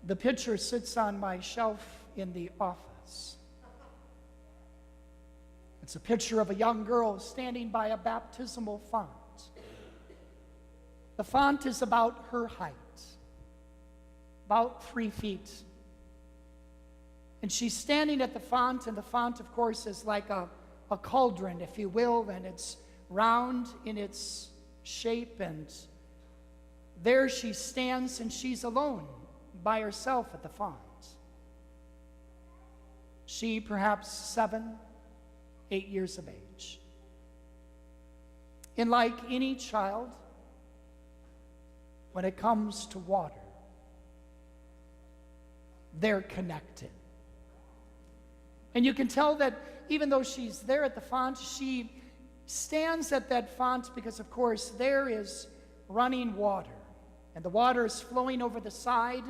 The picture sits on my shelf in the office. It's a picture of a young girl standing by a baptismal font. The font is about her height, about 3 feet. And she's standing at the font, and the font, of course, is like a cauldron, if you will, and it's round in its shape. And there she stands, and she's alone by herself at the font. She, perhaps 7, 8 years of age. And like any child, when it comes to water, they're connected. And you can tell that even though she's there at the font, she stands at that font because, of course, there is running water. And the water is flowing over the side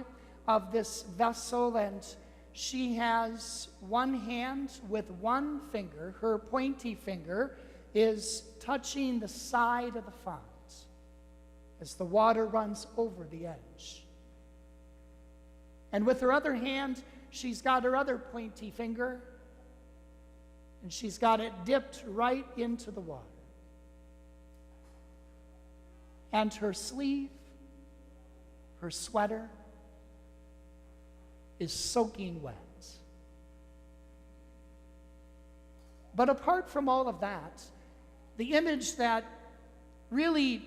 of this vessel, and she has one hand with one finger, her pointy finger, is touching the side of the font as the water runs over the edge. And with her other hand, she's got her other pointy finger, and she's got it dipped right into the water. And her sleeve, her sweater, is soaking wet. But apart from all of that, the image that really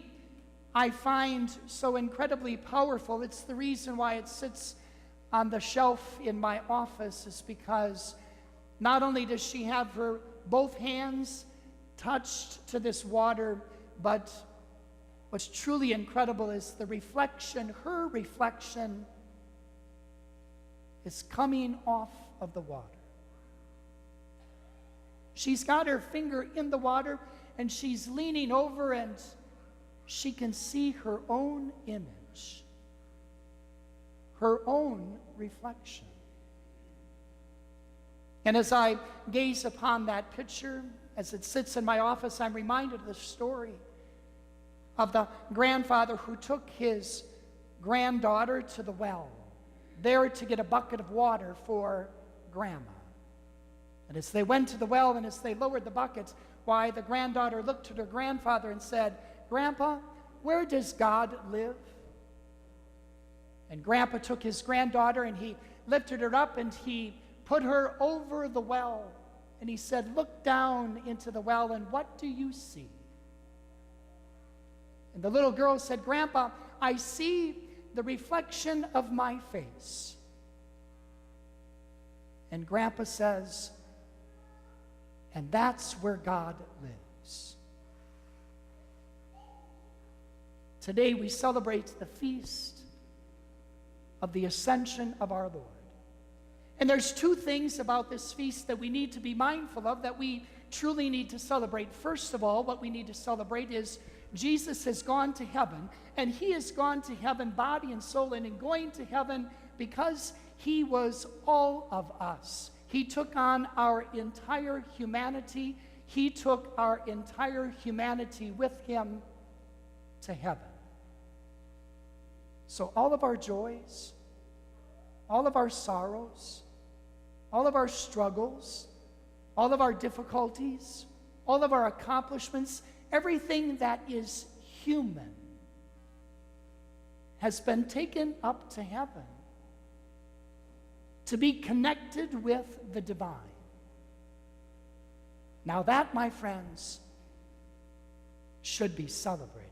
I find so incredibly powerful, it's the reason why it sits on the shelf in my office, is because not only does she have her both hands touched to this water, but what's truly incredible is the reflection, her reflection is coming off of the water. She's got her finger in the water, and she's leaning over, and she can see her own image, her own reflection. And as I gaze upon that picture, as it sits in my office, I'm reminded of the story of the grandfather who took his granddaughter to the well, there to get a bucket of water for Grandma. And as they went to the well, and as they lowered the buckets, why, the granddaughter looked at her grandfather and said, "Grandpa, where does God live?" And Grandpa took his granddaughter, and he lifted her up, and he put her over the well. And he said, "Look down into the well, and what do you see?" And the little girl said, "Grandpa, I see the reflection of my face." And Grandpa says, "And that's where God lives." Today we celebrate the feast of the Ascension of our Lord. And there's 2 things about this feast that we need to be mindful of, that we truly need to celebrate. First of all, what we need to celebrate is Jesus has gone to heaven, and he has gone to heaven body and soul, and in going to heaven because he was all of us. He took on our entire humanity. He took our entire humanity with him to heaven. So all of our joys, all of our sorrows, all of our struggles, all of our difficulties, all of our accomplishments, everything that is human has been taken up to heaven to be connected with the divine. Now that, my friends, should be celebrated.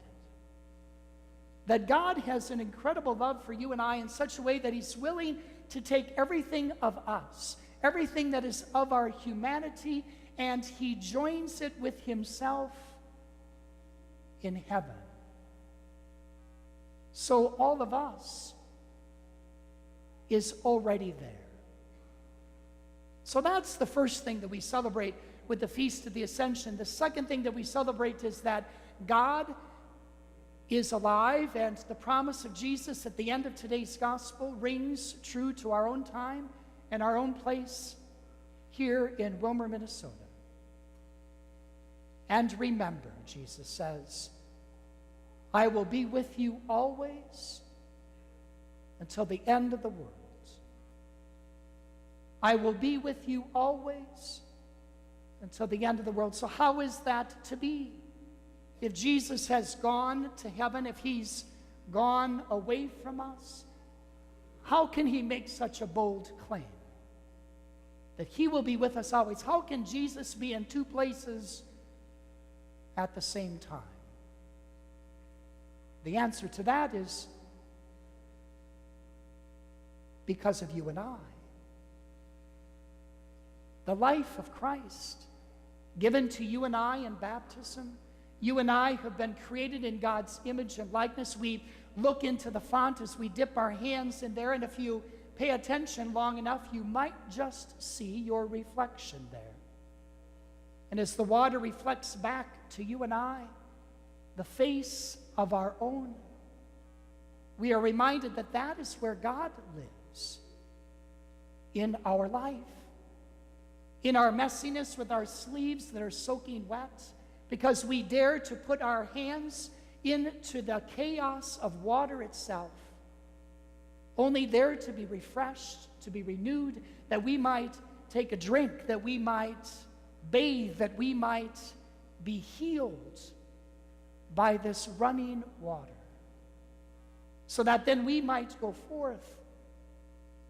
That God has an incredible love for you and I in such a way that he's willing to take everything of us, everything that is of our humanity, and he joins it with himself in heaven. So all of us is already there. So that's the first thing that we celebrate with the Feast of the Ascension. The second thing that we celebrate is that God is alive, and the promise of Jesus at the end of today's gospel rings true to our own time and our own place here in Wilmer, Minnesota. And remember, Jesus says, "I will be with you always until the end of the world." I will be with you always until the end of the world. So how is that to be? If Jesus has gone to heaven, if he's gone away from us, how can he make such a bold claim that he will be with us always? How can Jesus be in two places at the same time? The answer to that is because of you and I. The life of Christ given to you and I in baptism. You and I have been created in God's image and likeness. We look into the font as we dip our hands in there, and if you pay attention long enough, you might just see your reflection there. And as the water reflects back to you and I, the face of our own, we are reminded that that is where God lives in our life. In our messiness with our sleeves that are soaking wet, because we dare to put our hands into the chaos of water itself, only there to be refreshed, to be renewed, that we might take a drink, that we might bathe, that we might be healed by this running water, so that then we might go forth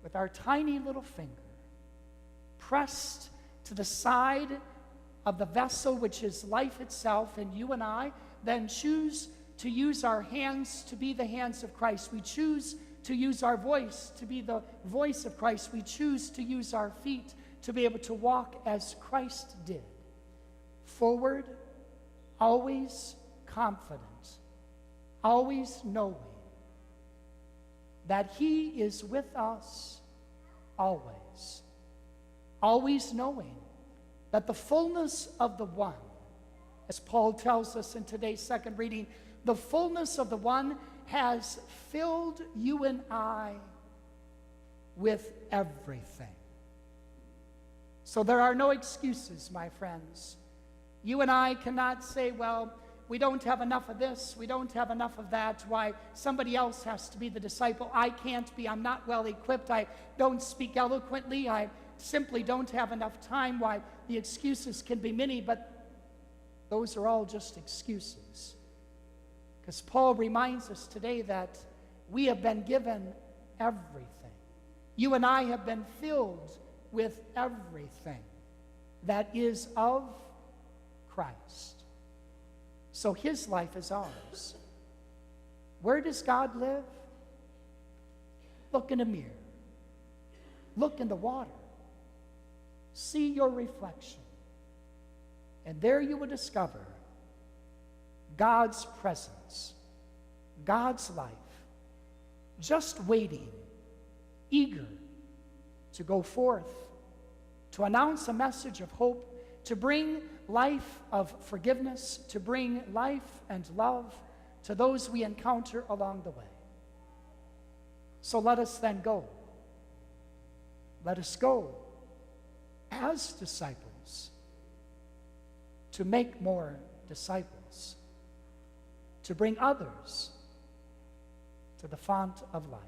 with our tiny little finger pressed to the side of the vessel which is life itself, and you and I then choose to use our hands to be the hands of Christ. We choose to use our voice to be the voice of Christ. We choose to use our feet to be able to walk as Christ did. Forward, always confident, always knowing that he is with us always. Always knowing that the fullness of the one, as Paul tells us in today's second reading, the fullness of the one has filled you and I with everything. So there are no excuses, my friends. You and I cannot say, well, we don't have enough of this, we don't have enough of that, why somebody else has to be the disciple. I can't be, I'm not well equipped, I don't speak eloquently, I simply don't have enough time. Why, the excuses can be many, but those are all just excuses. Because Paul reminds us today that we have been given everything. You and I have been filled with everything that is of Christ. So his life is ours. Where does God live? Look in a mirror. Look in the water. See your reflection. And there you will discover God's presence, God's life, just waiting, eager to go forth, to announce a message of hope, to bring life of forgiveness, to bring life and love to those we encounter along the way. So let us then go. Let us go as disciples to make more disciples, to bring others to the font of life.